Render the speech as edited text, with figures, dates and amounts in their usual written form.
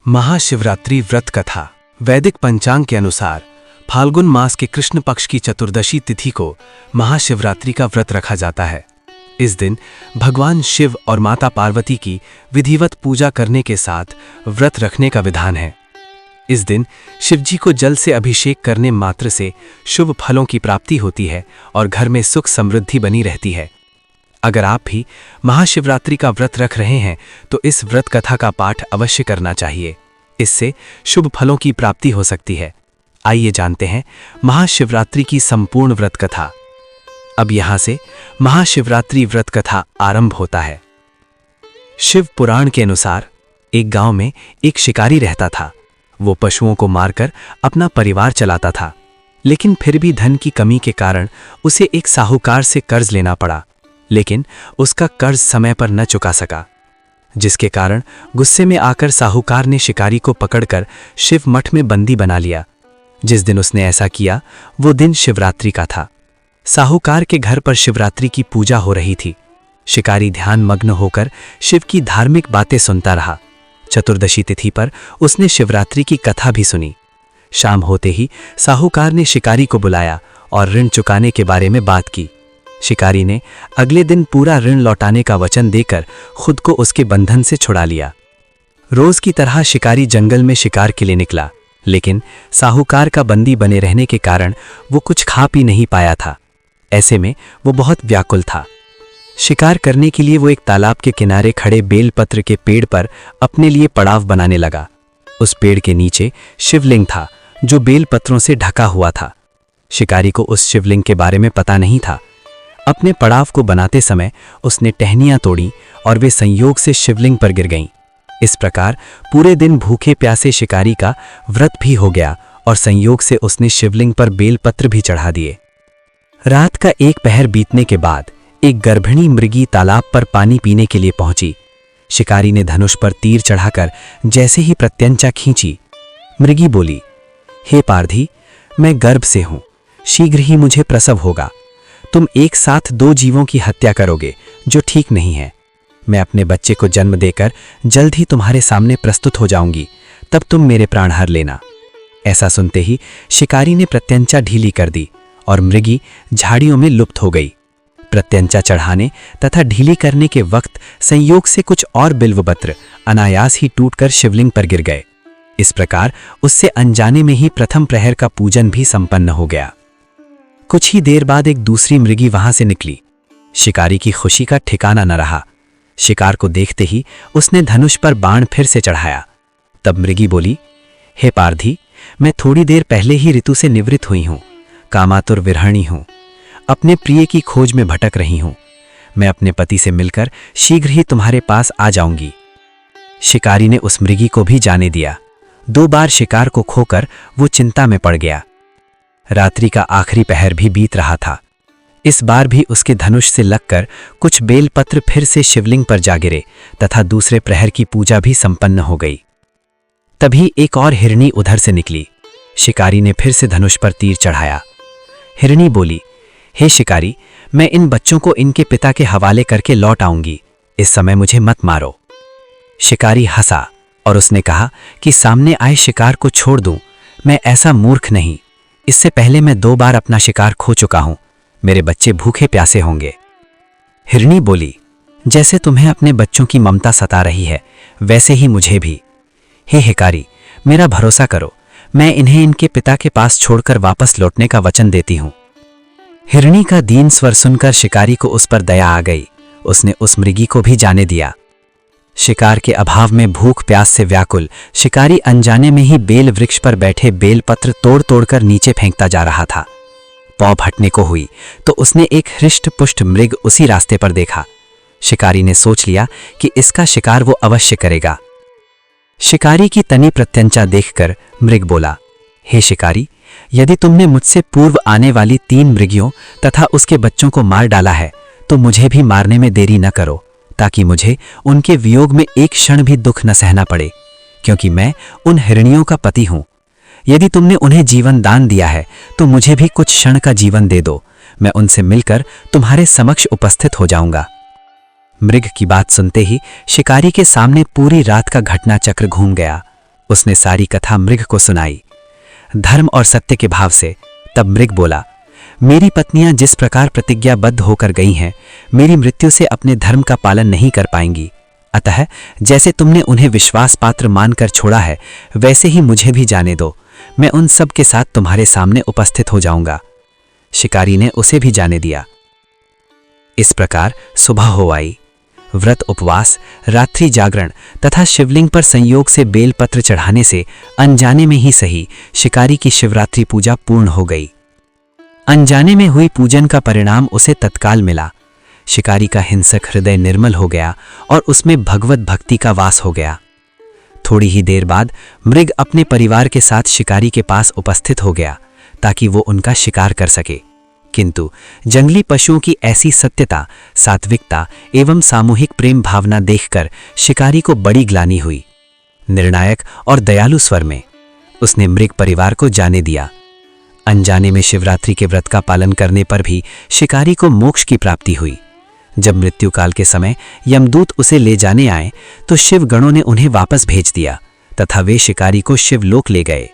महाशिवरात्रि व्रत कथा। वैदिक पंचांग के अनुसार फाल्गुन मास के कृष्ण पक्ष की चतुर्दशी तिथि को महाशिवरात्रि का व्रत रखा जाता है। इस दिन भगवान शिव और माता पार्वती की विधिवत पूजा करने के साथ व्रत रखने का विधान है। इस दिन शिवजी को जल से अभिषेक करने मात्र से शुभ फलों की प्राप्ति होती है और घर में सुख समृद्धि बनी रहती है। अगर आप भी महाशिवरात्रि का व्रत रख रहे हैं तो इस व्रत कथा का पाठ अवश्य करना चाहिए। इससे शुभ फलों की प्राप्ति हो सकती है। आइए जानते हैं महाशिवरात्रि की संपूर्ण व्रत कथा। अब यहां से महाशिवरात्रि व्रत कथा आरंभ होता है। शिव पुराण के अनुसार एक गांव में एक शिकारी रहता था। वो पशुओं को मारकर अपना परिवार चलाता था, लेकिन फिर भी धन की कमी के कारण उसे एक साहूकार से कर्ज लेना पड़ा, लेकिन उसका कर्ज समय पर न चुका सका, जिसके कारण गुस्से में आकर साहूकार ने शिकारी को पकड़कर शिव मठ में बंदी बना लिया। जिस दिन उसने ऐसा किया वो दिन शिवरात्रि का था। साहूकार के घर पर शिवरात्रि की पूजा हो रही थी। शिकारी ध्यान मग्न होकर शिव की धार्मिक बातें सुनता रहा। चतुर्दशी तिथि पर उसने शिवरात्रि की कथा भी सुनी। शाम होते ही साहूकार ने शिकारी को बुलाया और ऋण चुकाने के बारे में बात की। शिकारी ने अगले दिन पूरा ऋण लौटाने का वचन देकर खुद को उसके बंधन से छुड़ा लिया। रोज की तरह शिकारी जंगल में शिकार के लिए निकला, लेकिन साहूकार का बंदी बने रहने के कारण वो कुछ खा पी नहीं पाया था। ऐसे में वो बहुत व्याकुल था। शिकार करने के लिए वो एक तालाब के किनारे खड़े बेलपत्र के पेड़ पर अपने लिए पड़ाव बनाने लगा। उस पेड़ के नीचे शिवलिंग था जो बेलपत्रों से ढका हुआ था। शिकारी को उस शिवलिंग के बारे में पता नहीं था। अपने पड़ाव को बनाते समय उसने टहनियां तोड़ी और वे संयोग से शिवलिंग पर गिर गईं। इस प्रकार पूरे दिन भूखे प्यासे शिकारी का व्रत भी हो गया और संयोग से उसने शिवलिंग पर बेलपत्र भी चढ़ा दिए। रात का एक पहर बीतने के बाद एक गर्भिणी मृगी तालाब पर पानी पीने के लिए पहुंची। शिकारी ने धनुष पर तीर चढ़ाकर जैसे ही प्रत्यंचा खींची, मृगी बोली, हे पारधी, मैं गर्भ से हूं, शीघ्र ही मुझे प्रसव होगा। तुम एक साथ दो जीवों की हत्या करोगे, जो ठीक नहीं है। मैं अपने बच्चे को जन्म देकर जल्द ही तुम्हारे सामने प्रस्तुत हो जाऊंगी, तब तुम मेरे प्राण हर लेना। ऐसा सुनते ही शिकारी ने प्रत्यंचा ढीली कर दी और मृगी झाड़ियों में लुप्त हो गई। प्रत्यंचा चढ़ाने तथा ढीली करने के वक्त संयोग से कुछ और बिल्वपत्र अनायास ही टूटकर शिवलिंग पर गिर गए। इस प्रकार उससे अनजाने में ही प्रथम प्रहर का पूजन भी संपन्न हो गया। कुछ ही देर बाद एक दूसरी मृगी वहां से निकली। शिकारी की खुशी का ठिकाना न रहा। शिकार को देखते ही उसने धनुष पर बाण फिर से चढ़ाया। तब मृगी बोली, हे पारधी, मैं थोड़ी देर पहले ही ऋतु से निवृत्त हुई हूं, कामातुर विरहणी हूं, अपने प्रिय की खोज में भटक रही हूं। मैं अपने पति से मिलकर शीघ्र ही तुम्हारे पास आ जाऊंगी। शिकारी ने उस मृगी को भी जाने दिया। 2 बार शिकार को खोकर वो चिंता में पड़ गया। रात्रि का आखिरी पहर भी बीत रहा था। इस बार भी उसके धनुष से लगकर कुछ बेलपत्र फिर से शिवलिंग पर जा गिरे तथा दूसरे प्रहर की पूजा भी संपन्न हो गई। तभी एक और हिरणी उधर से निकली। शिकारी ने फिर से धनुष पर तीर चढ़ाया। हिरणी बोली, हे शिकारी, मैं इन बच्चों को इनके पिता के हवाले करके लौट आऊंगी, इस समय मुझे मत मारो। शिकारी हंसा और उसने कहा कि सामने आए शिकार को छोड़ दूं, मैं ऐसा मूर्ख नहीं। इससे पहले मैं 2 बार अपना शिकार खो चुका हूं, मेरे बच्चे भूखे प्यासे होंगे। हिरणी बोली, जैसे तुम्हें अपने बच्चों की ममता सता रही है, वैसे ही मुझे भी। हे हिकारी, मेरा भरोसा करो, मैं इन्हें इनके पिता के पास छोड़कर वापस लौटने का वचन देती हूं। हिरणी का दीन स्वर सुनकर शिकारी को उस पर दया आ गई। उसने उस मृगी को भी जाने दिया। शिकार के अभाव में भूख प्यास से व्याकुल शिकारी अनजाने में ही बेल वृक्ष पर बैठे बेलपत्र तोड़ तोड़कर नीचे फेंकता जा रहा था। पौ फटने को हुई तो उसने एक हृष्ट पुष्ट मृग उसी रास्ते पर देखा। शिकारी ने सोच लिया कि इसका शिकार वो अवश्य करेगा। शिकारी की तनी प्रत्यंचा देखकर मृग बोला, हे शिकारी, यदि तुमने मुझसे पूर्व आने वाली 3 मृगियों तथा उसके बच्चों को मार डाला है तो मुझे भी मारने में देरी न करो, ताकि मुझे उनके वियोग में एक क्षण भी दुख न सहना पड़े, क्योंकि मैं उन हिरणियों का पति हूं। यदि तुमने उन्हें जीवन दान दिया है तो मुझे भी कुछ क्षण का जीवन दे दो, मैं उनसे मिलकर तुम्हारे समक्ष उपस्थित हो जाऊंगा। मृग की बात सुनते ही शिकारी के सामने पूरी रात का घटना चक्र घूम गया। उसने सारी कथा मृग को सुनाई, धर्म और सत्य के भाव से। तब मृग बोला, मेरी पत्नियां जिस प्रकार प्रतिज्ञाबद्ध होकर गई हैं, मेरी मृत्यु से अपने धर्म का पालन नहीं कर पाएंगी। अतः जैसे तुमने उन्हें विश्वास पात्र मानकर छोड़ा है, वैसे ही मुझे भी जाने दो। मैं उन सब के साथ तुम्हारे सामने उपस्थित हो जाऊंगा। शिकारी ने उसे भी जाने दिया। इस प्रकार सुबह हो आई। व्रत, उपवास, रात्रि जागरण तथा शिवलिंग पर संयोग से बेलपत्र चढ़ाने से अनजाने में ही सही शिकारी की शिवरात्रि पूजा पूर्ण हो गई। अनजाने में हुई पूजन का परिणाम उसे तत्काल मिला। शिकारी का हिंसक हृदय निर्मल हो गया और उसमें भगवत भक्ति का वास हो गया। थोड़ी ही देर बाद मृग अपने परिवार के साथ शिकारी के पास उपस्थित हो गया ताकि वो उनका शिकार कर सके। किंतु जंगली पशुओं की ऐसी सत्यता, सात्विकता एवं सामूहिक प्रेम भावना देखकर शिकारी को बड़ी ग्लानि हुई। निर्णायक और दयालु स्वर में उसने मृग परिवार को जाने दिया। अनजाने में शिवरात्रि के व्रत का पालन करने पर भी शिकारी को मोक्ष की प्राप्ति हुई। जब मृत्युकाल के समय यमदूत उसे ले जाने आए तो शिव गणों ने उन्हें वापस भेज दिया तथा वे शिकारी को शिवलोक ले गए।